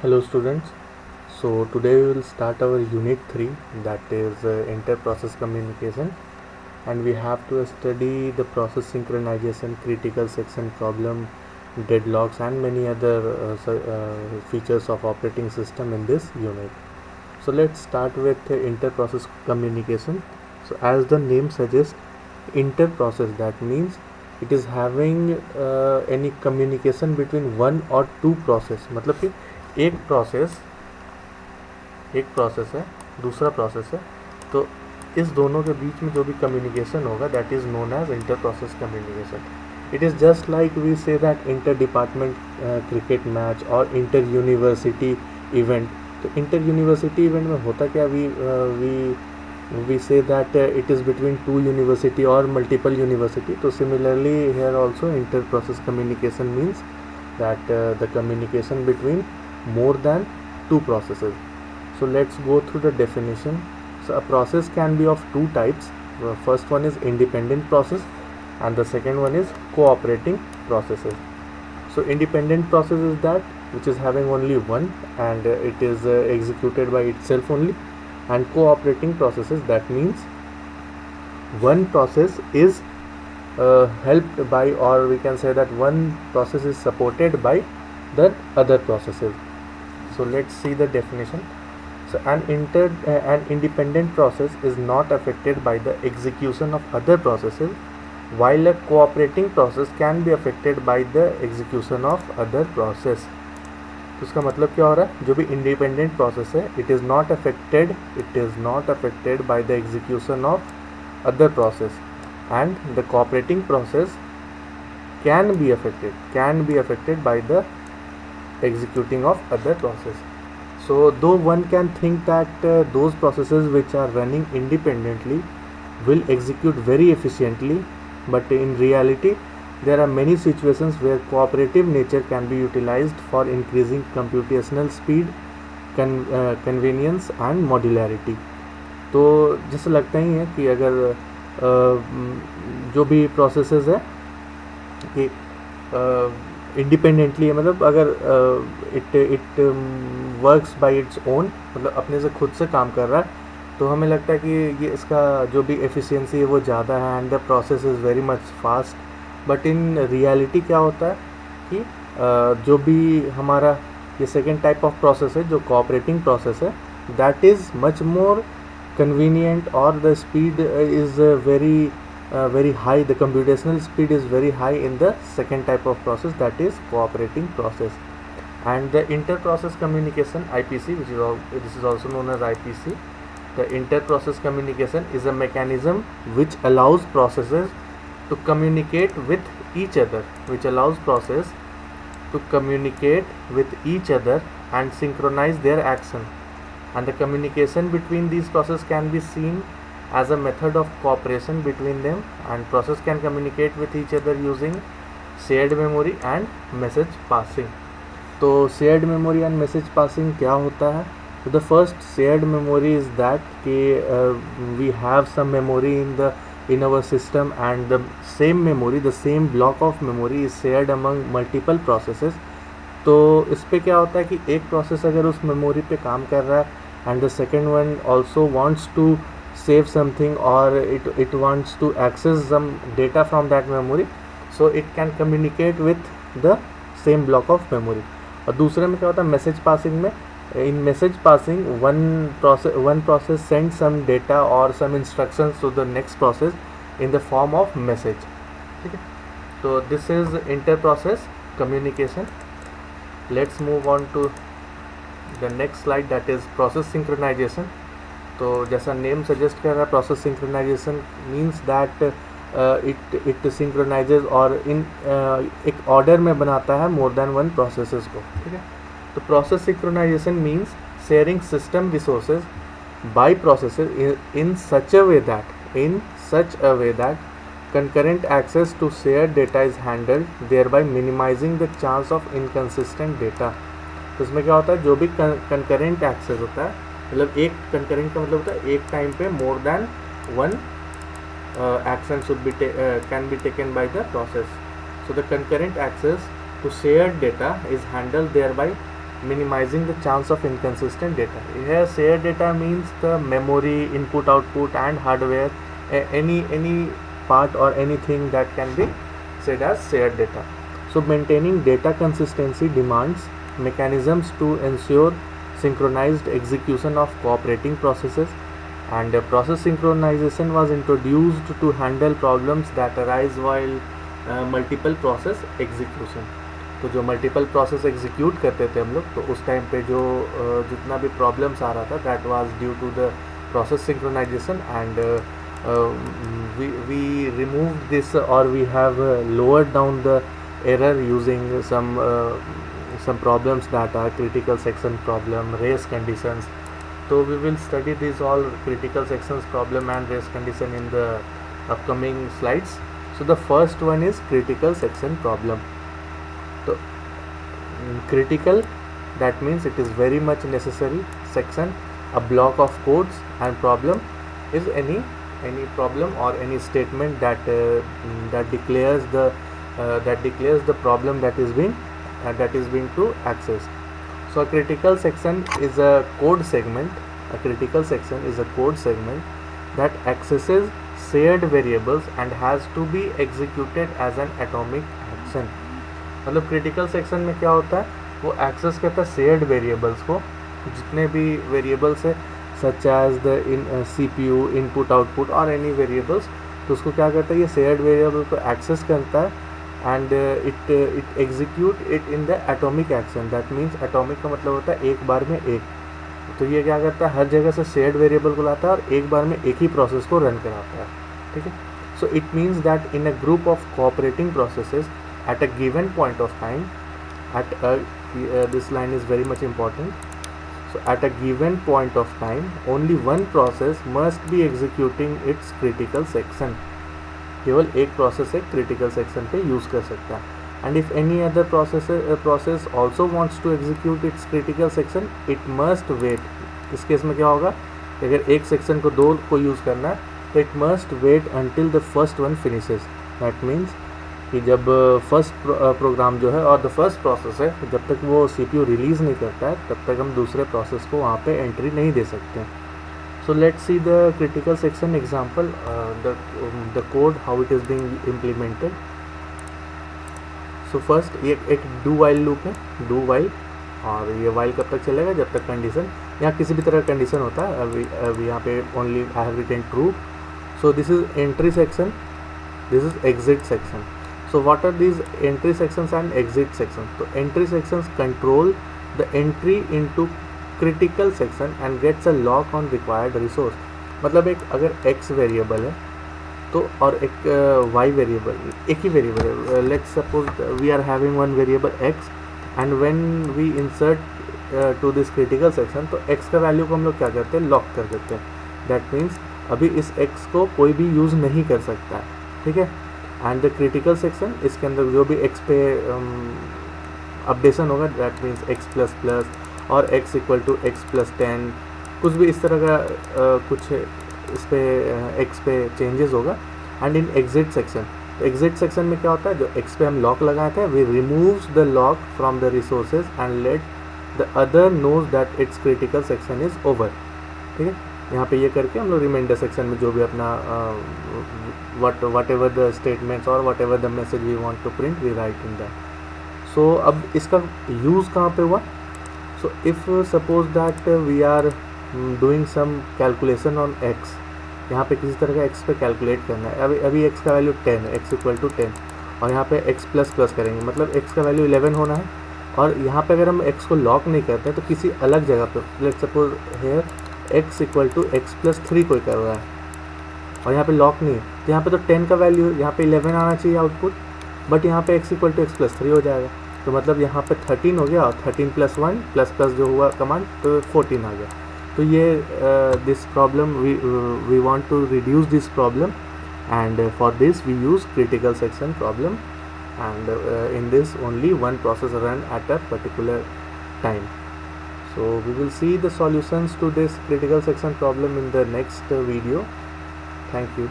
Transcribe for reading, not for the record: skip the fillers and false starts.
Hello students. So today we will start our unit 3, that is inter-process communication, and we have to study the process synchronization, critical section problem, deadlocks and many other features of operating system in this unit. So let's start with inter-process communication. So as the name suggests, inter-process, that means it is having any communication between one or two process. मतलब कि एक process है, दूसरा process है, तो इस दोनों के बीच में जो भी कम्युनिकेशन होगा that is known as inter process communication. It is just like we say that inter department cricket match और इंटर यूनिवर्सिटी इवेंट. तो इंटर यूनिवर्सिटी इवेंट में होता क्या, we say that it is between two university और multiple university. तो similarly here also inter process communication means that the communication between more than two processes. So let's go through the definition. So a process can be of two types. The first one is independent process and the second one is cooperating processes. So independent process is that which is having only one and it is executed by itself only, and cooperating processes, that means one process is helped by, or we can say that one process is supported by the other processes. So let's see the definition. So an independent process is not affected by the execution of other processes, while a cooperating process can be affected by the execution of other process. तो उसका मतलब क्या हो रहा है, जो भी independent process है it is not affected by the execution of other process, and the cooperating process can be affected by the executing of other process. So though one can think that those processes which are running independently will execute very efficiently, but in reality there are many situations where cooperative nature can be utilized for increasing computational speed, convenience and modularity. तो जैसे लगता ही है कि अगर जो भी processes है कि इंडिपेंडेंटली है, मतलब अगर it works by its own, मतलब अपने से खुद से काम कर रहा है, तो हमें लगता है कि ये इसका जो भी एफिशिएंसी है वो ज़्यादा है and the process is very much fast. But in reality क्या होता है कि जो भी हमारा ये सेकेंड टाइप ऑफ प्रोसेस है जो कोऑपरेटिंग प्रोसेस है, that is much more convenient, or the speed is very high. The computational speed is very high in the second type of process, that is cooperating process. And the inter-process communication, IPC, this is also known as IPC. The inter-process communication is a mechanism which allows processes to communicate with each other, and synchronize their action. And the communication between these processes can be seen as a method of cooperation between them, and process can communicate with each other using shared memory and message passing. तो shared memory and message passing क्या होता है? So the first shared memory is that कि we have some memory in our system, and the same block of memory is shared among multiple processes. तो इस पे क्या होता है कि एक प्रोसेस अगर उस मेमोरी पे काम कर रहा है and the second one also wants to save something, or it wants to access some data from that memory, so it can communicate with the same block of memory. और दूसरे में क्या होता है मैसेज पासिंग में, in message passing one process sends some data or some instructions to the next process in the form of message. ठीक है, तो this is inter process communication. Let's move on to the next slide, that is process synchronization. तो जैसा name suggest कर रहा है, process synchronisation means that it synchronises और इन एक ऑर्डर में बनाता है मोर देन वन प्रोसेसेस को. ठीक है, तो process synchronisation means sharing system resources by processes in such a way that concurrent access to shared data is handled, thereby minimizing the chance of inconsistent data. तो इसमें क्या होता है, जो भी concurrent access होता है, मतलब एक concurrent का मतलब होता है एक टाइम पे more than one action can be taken by the process. So the concurrent access to shared data is handled, thereby minimizing the chance of inconsistent data. Here shared data means the memory, input, output and hardware, any part or anything that can be said as shared data. So maintaining data consistency demands mechanisms to ensure synchronized execution of cooperating processes, and process synchronization was introduced to handle problems that arise while multiple process execution. तो जो multiple process execute करते थे हम लोग, तो उस time पे जो जितना भी प्रॉब्लम्स आ रहा था that was due to the process synchronization, and we removed this, or we have lowered down the error using some problems that are critical section problem, race conditions. So we will study these all critical sections problem and race condition in the upcoming slides. So the first one is critical section problem. So critical, that means it is very much necessary. Section, a block of codes, and problem is any problem or any statement that declares the problem that is being to access. So a critical section is a code segment. A critical section is a code segment that accesses shared variables and has to be executed as an atomic action. मतलब critical section में क्या होता है, वो access करता है shared variables को, जितने भी वेरिएबल्स है such as the CPU input output और एनी वेरिएबल्स, तो उसको क्या करता है, ये शेयर्ड वेरिएबल को एक्सेस करता है and it execute it in the atomic action. That means atomic का मतलब होता है एक बार में एक. तो ये क्या करता है, हर जगह से शेयर्ड वेरिएबल को लाता है और एक बार में एक ही प्रोसेस को रन कराता है. ठीक है. So it means that in a group of cooperating processes at a given point of time, this line is very much important. So at a given point of time, only one process must be executing its critical section. केवल एक process एक critical section पे use कर सकता है. And if any other process also wants to execute its critical section, it must wait. इस case में क्या होगा, अगर एक सेक्शन को दो को यूज़ करना है तो it must wait until the first one finishes. That means कि जब फर्स्ट प्रोग्राम जो है और द फर्स्ट प्रोसेस है, जब तक वो CPU रिलीज़ नहीं करता है तब तक हम दूसरे प्रोसेस को वहाँ पे एंट्री नहीं दे सकते. So let's see the critical section example, the code how it is being implemented. So first ये एक डू वाइल लूप है, डू वाइल, और ये वाइल कब तक चलेगा, जब तक कंडीशन, यहाँ किसी भी तरह का कंडीशन होता है. अभी यहाँ पे only I have written true. So this is entry section, this is exit section. So what are these entry sections and exit sections? So entry sections control the entry into critical section and gets a lock on required resource. मतलब एक अगर x variable है तो और एक y variable, एक ही variable है. Let's suppose we are having one variable x and when we insert to this critical section, तो x का वैल्यू को हम लोग क्या करते हैं, लॉक कर देते हैं. दैट मीन्स अभी इस x को कोई भी यूज़ नहीं कर सकता है. ठीक है. एंड द क्रिटिकल सेक्शन, इसके अंदर जो भी x पे अपडेशन होगा, दैट मीन्स x++ और x इक्वल टू x+10, कुछ भी इस तरह का कुछ इस पे x पे चेंजेस होगा. एंड इन एग्जिट सेक्शन, तो एग्जिट सेक्शन में क्या होता है, जो x पे हम लॉक लगाए थे, we removes the lock from the resources and let the other knows that its critical section is over. ठीक है. यहाँ पे ये करके हम लोग रिमाइंडर सेक्शन में जो भी अपना whatever the statements or whatever the message we want to print, we write in that. So अब इसका यूज़ कहाँ पे हुआ. So if suppose that we are doing some calculation on x, यहाँ पे किसी तरह का x पे कैलकुलेट करना है. अभी x का वैल्यू 10 है, x इक्वल टू 10, और यहाँ पे x++ करेंगे, मतलब x का वैल्यू 11 होना है. और यहाँ पे अगर हम x को लॉक नहीं करते तो किसी अलग जगह पे, let's suppose here x equal to x+3 कोई कर रहा है और यहाँ पे लॉक नहीं है, तो यहाँ पे तो 10 का वैल्यू, यहाँ पे 11 आना चाहिए आउटपुट, बट यहाँ पे x इक्वल टू x+3 हो जाएगा. तो मतलब यहाँ पे 13 हो गया और 13+1 प्लस जो हुआ कमांड, तो 14 आ गया. तो ये this problem we want to reduce this problem, and for this we use critical section problem, and in this only one process run at a particular time. So we will see the solutions to this critical section problem in the next video. Thank you.